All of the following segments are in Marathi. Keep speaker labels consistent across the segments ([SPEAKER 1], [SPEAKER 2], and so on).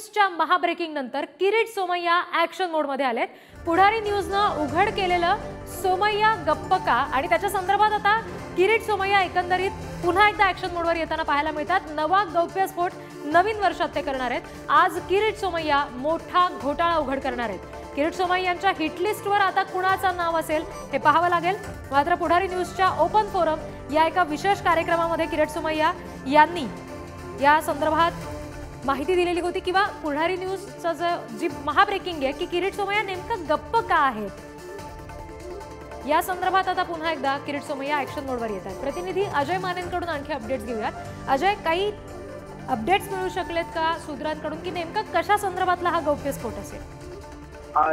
[SPEAKER 1] न्यूजच्या महाब्रेकिंग नंतर किरीट सोमय्या ऍक्शन मोडमध्ये आलेत। पुढारी न्यूजनं उघड केलेलं सोमय्या गप्प का आणि त्याच्या संदर्भात आता किरीट सोमय्या एकंदरीत पुन्हा एकदा ऍक्शन मोडवर येताना पाहायला मिळतात। नवा गौप्यस्फोट नवीन वर्षात ते करणार आहेत। आज किरीट सोमय्या मोठा घोटाळा उघड करणार आहेत। किरीट सोमय्यांच्या हिट लिस्टवर आता कुणाचं नाव असेल हे पाहावं लागेल। मात्र पुढारी न्यूजच्या ओपन फोरम या एका विशेष कार्यक्रमामध्ये किरीट सोमय्या यांनी या संदर्भात माहिती दिलेली होती किंवा पुढारी न्यूजचं जी महाब्रेकिंग आहे की किरीट सोमय्या नेमकं गप्प का आहेत या संदर्भात आता पुन्हा एकदा किरीट सोमय्या ऍक्शन मोडवर येत आहेत। प्रतिनिधी अजय मानेंकडून आणखी अपडेट्स घेऊयात। अजय, काही अपडेट्स मिळू शकलेत का सूत्रांकडून की नेमकं कशा संदर्भातला हा गौप्यस्फोट असेल?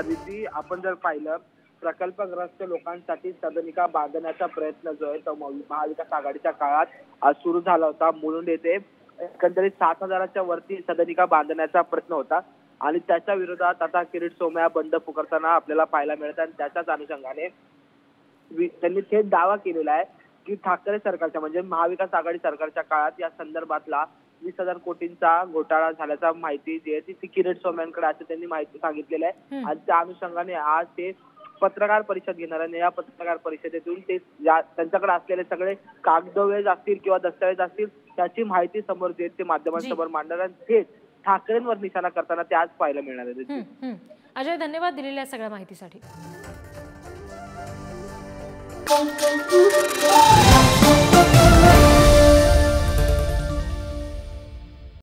[SPEAKER 2] रिद्धी, आपण जर पाहिलं प्रकल्पग्रस्त लोकांसाठी सदनिका बांधण्याचा प्रयत्न जो आहे तो महाविकास आघाडीच्या काळात सुरू झाला होता। मुलुंड येथे एकंदरीत 7,000च्या वरती सदनिका बांधण्याचा प्रयत्न होता आणि त्याच्या विरोधात आता किरीट सोमय्या बंड पुकारताना आपल्याला पाहायला मिळत आणि त्याच्याच अनुषंगाने त्यांनी थेट दावा केलेला आहे की ठाकरे सरकारच्या म्हणजे महाविकास आघाडी सरकारच्या काळात या संदर्भातला 20,000 कोटींचा घोटाळा झाल्याचा माहिती जी आहे ती किरीट सोमय्यांकडे असं त्यांनी माहिती सांगितलेली आहे आणि त्या अनुषंगाने आज ते पत्रकार परिषद घेणार आणि या पत्रकार परिषदेतून ते त्यांच्याकडे असलेले सगळे कागदोवेज असतील किंवा दस्तावेज असतील त्याची माहिती समोर देत ते माध्यमांसमोर मांडणार आणि थेट ठाकरेंवर निशाणा करताना ते आज पाहायला मिळणार आहे।
[SPEAKER 1] अजय, धन्यवाद दिलेल्या सगळ्या माहितीसाठी।